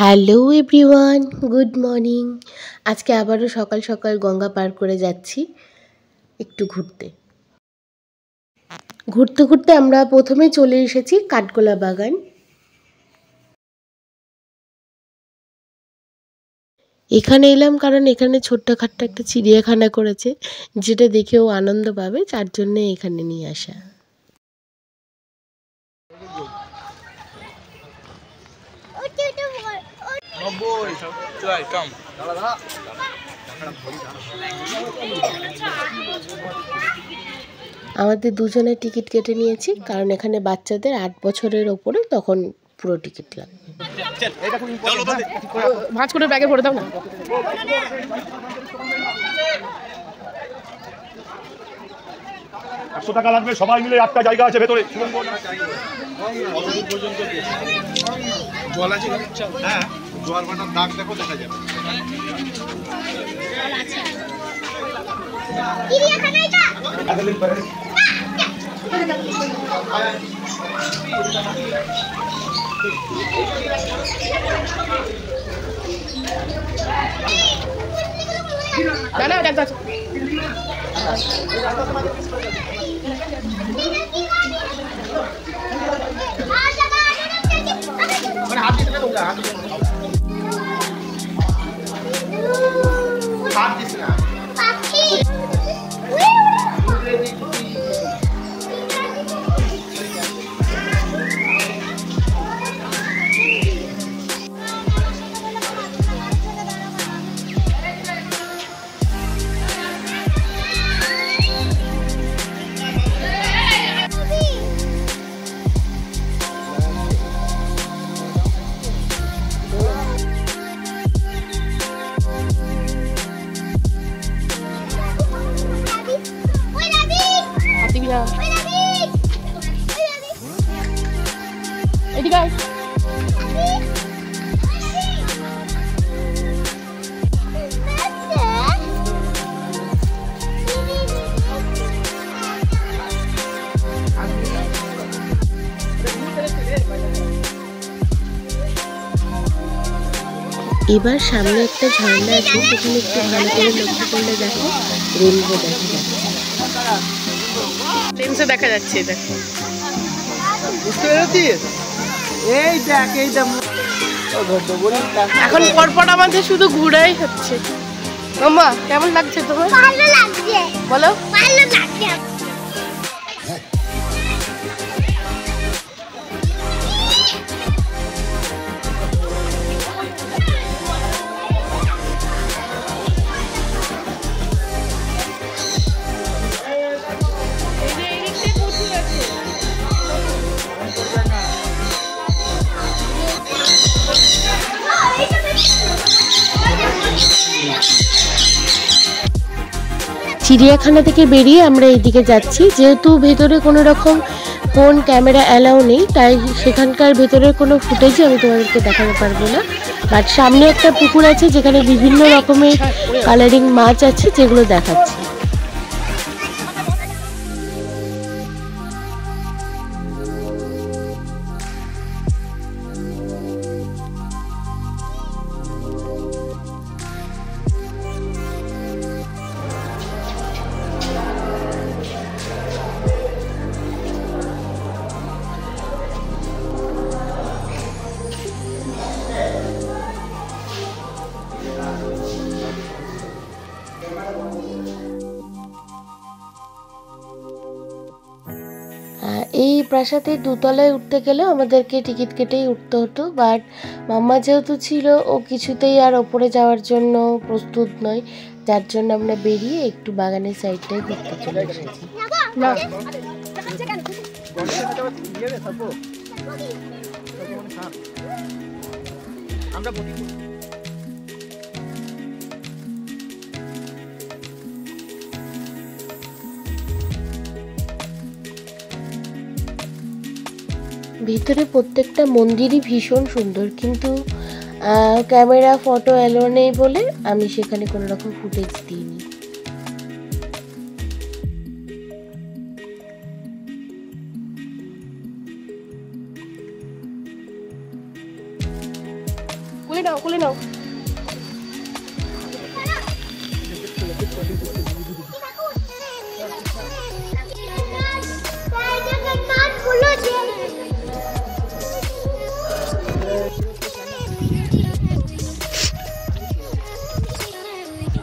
Hello everyone, good morning. আজকে আবারও সকাল সকাল গঙ্গা পার করে যাচ্ছি একটু ঘুরতে ঘুরতে ঘুরতে আমরা প্রথমে চলে এসেছি কাঠগোলা বাগান। এখানে এলাম কারণ এখানে ছোট্টখাট্ট একটা চিড়িয়াখানা করেছে, যেটা দেখেও আনন্দ পাবে, তার জন্য এখানে নিয়ে আসা। আমাদের দুজনের টিকিট কেটে নিয়েছি, কারণ এখানে বাচ্চাদের 8 বছরের ওপরে তখন পুরো টিকিট লাগবে। ভাঁজ করে ব্যাগে ভরে দাও না। টাকা লাগবে, সবাই মিলে একটা জায়গা আছে ভেতরে। জল আছে, হ্যাঁ জল বাটার দাগ দেখো, দেখা যাবে। এবার সামনে একটা ঝর্ণা আছে, সেখানে একটু ভালো করে লক্ষ্য করলে দেখো রেনবো দেখা যাচ্ছে। লেন্সে দেখা যাচ্ছে, দেখো। বুঝতে পেরেছিস? এই দেখ, এই দেখ। এখন পরপর আমাদের শুধু ঘুরাই হচ্ছে। মাম্মা কেমন লাগছে তোমার? ভালো লাগছে। বলো। ভালো লাগছে। চিড়িয়াখানা থেকে বেরিয়ে আমরা এদিকে যাচ্ছি, যেহেতু ভেতরে কোনো রকম ফোন ক্যামেরা অ্যালাউ নেই, তাই সেখানকার ভেতরের কোনো ফুটেজই আমি তোমাদেরকে দেখাতে পারবো না। বাট সামনে একটা পুকুর আছে, যেখানে বিভিন্ন রকমের কালারিং মাছ আছে, যেগুলো দেখাচ্ছি। এই প্রাসাদের দোতলায় উঠতে গেলেও আমাদেরকে টিকিট কেটেই উঠতে হতো, বাট মাম্মা যেহেতু ছিল, ও কিছুতেই আর ওপরে যাওয়ার জন্য প্রস্তুত নয়, যার জন্য আমরা বেরিয়ে একটু বাগানের সাইডটাই ঘুরতে চলে এসেছি। ভিতরে প্রত্যেকটা মন্দিরই ভীষণ সুন্দর, কিন্তু ক্যামেরা ফটো অ্যালাউ নেই বলে আমি সেখানে কোনো রকম ফুটেজ দিইনি। খুলে নাও খুলে নাও।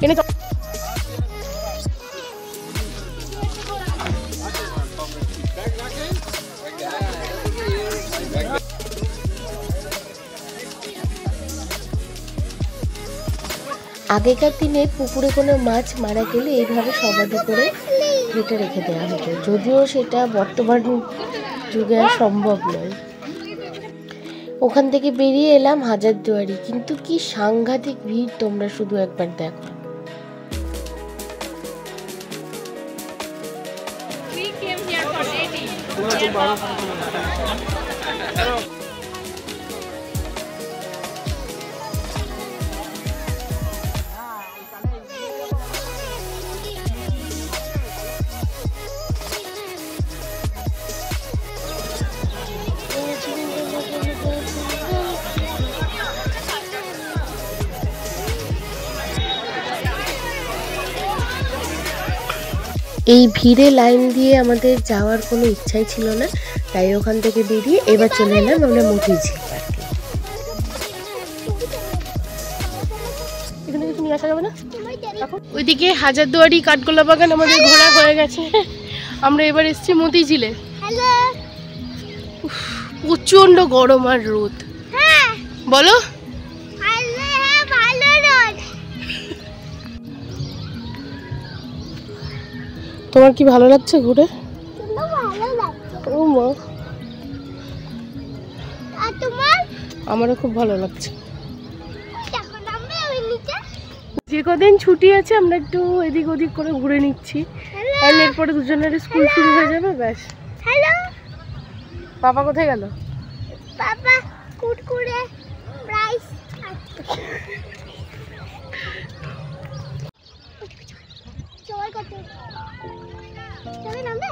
এনে আগেকার দিনে পুকুরে কোনো মাছ মারা গেলে এইভাবে সমাধি করে কেটে রেখে দেওয়া হতো, যদিও সেটা বর্তমান যুগে আর সম্ভব নয়। ওখান থেকে বেরিয়ে এলাম হাজারদুয়ারি, কিন্তু কি সাংঘাতিক ভিড়, তোমরা শুধু একবার দেখো। এই ভিড়ে লাইন দিয়ে আমাদের যাওয়ার কোনো ইচ্ছাই ছিল না, তাই ওখান থেকে বেরিয়ে এবার চলে এলাম আমরা মতিঝিল পার্কে। এখানে কিছু নিয়ে আসা যাবে না? ওইদিকে হাজারদুয়ারি কাঠগোলা বাগান আমাদের ঘোরা হয়ে গেছে, আমরা এবার এসেছি মতিঝিলে। প্রচন্ড গরম আর রোদ, বলো তোমার কি ভালো লাগছে ঘুরে? ও মা, আমারও খুব ভালো লাগছে। যে কদিন ছুটি আছে আমরা একটু এদিক ওদিক করে ঘুরে নিচ্ছি, আর এরপরে দুজনের স্কুল শুরু হয়ে যাবে। ব্যাস। হ্যালো, পাপা কোথায় গেল? পাপা কুরকুরে রাইস। চল কত চলে নামবে,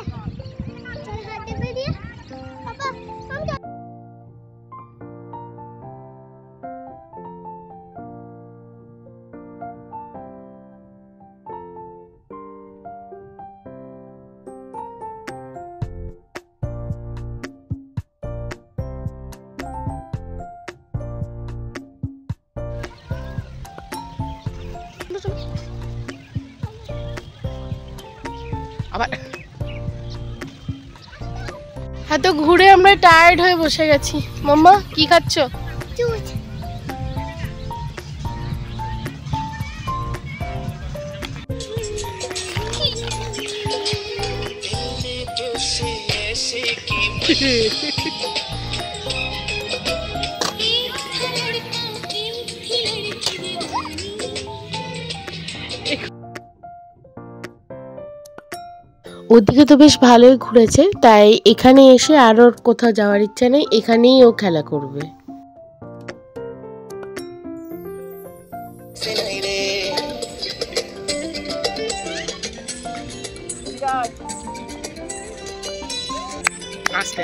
চল হাত দে দিয়ে পাপা নাম। আবার হ্যাঁ, তো ঘুরে আমরা টায়ার্ড হয়ে বসে গেছি। মাম্মা কি খাচ্ছ? জুস। ওদিকে তো বেশ ভালোই ঘুরেছে, তাই এখানে এসে আর ওর কোথাও যাওয়ার ইচ্ছা নেই, এখানেই ও খেলা করবে। আস্তে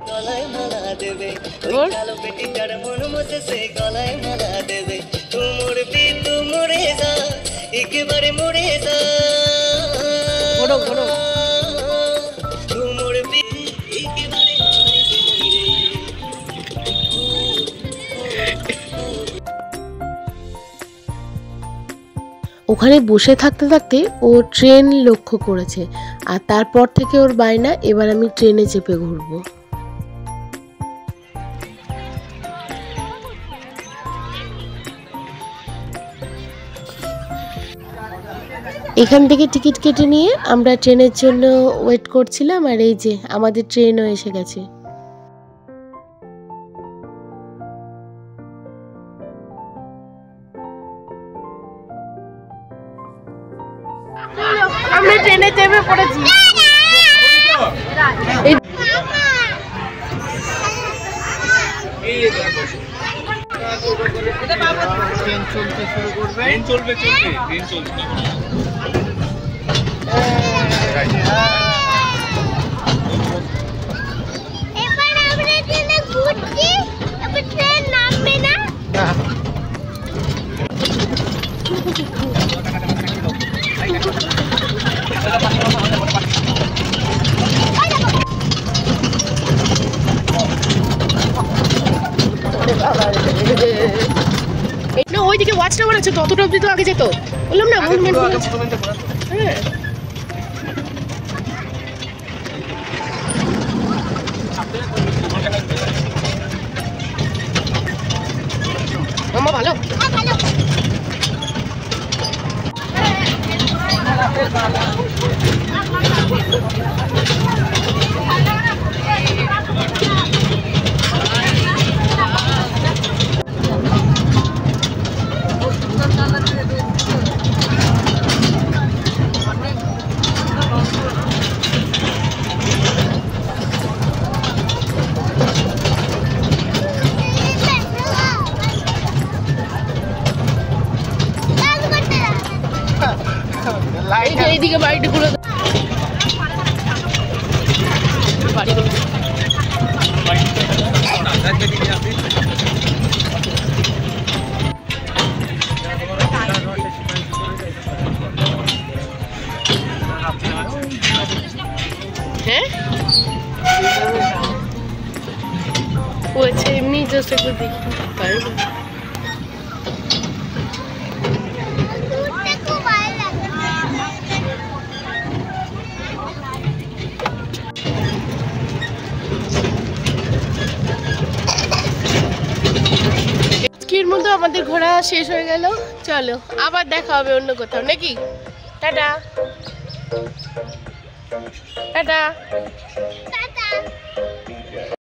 গলায় মালা দেবে, ওই কালো পেটিটার মন মতে সে গলায় মালা দেবে। তুমুর বি তুমুরে যা, একেবারে মুড়ে যা, বড় বড় তুমুর বি একেবারে মুড়ে যা। ওখানে বসে থাকতে থাকতে ও ট্রেন লক্ষ্য করেছে, আর তারপর থেকে ওর বায়না এবার আমি ট্রেনে চেপে ঘুরবো। এখান থেকে টিকিট কেটে নিয়ে আমরা ট্রেনের জন্য ওয়েট করছিলাম, আর এই যে আমাদের ট্রেনও এসে গেছে। আমরা ট্রেনে চেপে পড়েছি। ট্রেন চলতে শুরু করবে, ট্রেন চলবে চলবে ট্রেন চলবে। এবার যে ওয়াচ টাওয়ার আছে ততটা অবধি তো আগে যেত, বললাম না মুভমেন্ট হ্যাঁ। মামা ভালো এইদিকে বাড়িগুলো বাড়িগুলো হ্যাঁ ও আচ্ছা এমনি জাস্ট একবার দেখি পারবো। আজকের মতো আমাদের ঘোরা শেষ হয়ে গেল, চলো আবার দেখা হবে অন্য কোথাও নাকি। Tata tata.